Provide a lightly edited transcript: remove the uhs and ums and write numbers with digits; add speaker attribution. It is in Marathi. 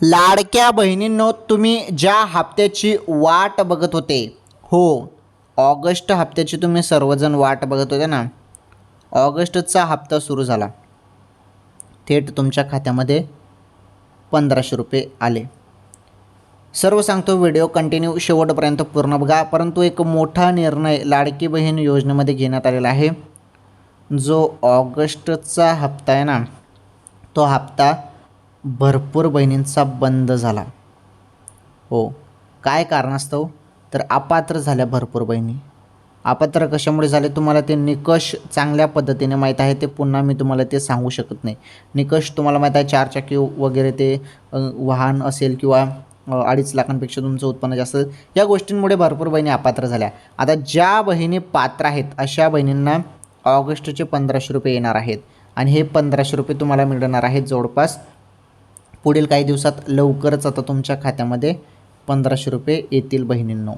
Speaker 1: लाडक्या बहिणींनो, तुम्ही ज्या हप्त्याची वाट बघत होते, हो, ऑगस्ट हप्त्याची तुम्ही सर्वजण वाट बघत होते ना. ऑगस्टचा हप्ता सुरू झाला. थेट तुमच्या खात्यामध्ये 1500 रुपये आले. सर्व सांगतो, व्हिडिओ कंटिन्यू शेवटपर्यंत पूर्ण बघा. परंतु एक मोठा निर्णय लाडकी बहीण योजनेमध्ये घेण्यात आलेला आहे. जो ऑगस्टचा हप्ता आहे ना, तो हप्ता भरपूर बहिणींचा बंद झाला. हो, काय कारणास्तव? तर अपात्र झाल्या भरपूर बहिणी. अपात्र कशामुळे झाले तुम्हाला ते निकष चांगल्या पद्धतीने माहीत आहे. ते पुन्हा मी तुम्हाला ते सांगू शकत नाही. निकष तुम्हाला माहीत आहे, 4 चाकी वगैरे ते वाहन असेल किंवा 2.5 लाखांपेक्षा तुमचं उत्पन्न जास्त, या गोष्टींमुळे भरपूर बहिणी अपात्र झाल्या. आता ज्या बहिणी पात्र आहेत अशा बहिणींना ऑगस्टचे 1500 रुपये येणार आहेत. आणि हे 1500 रुपये तुम्हाला मिळणार आहेत जवळपास पुढील काही दिवसात. लवकरच आता तुमच्या खात्यामध्ये 1500 रुपये येतील बहिणींनो.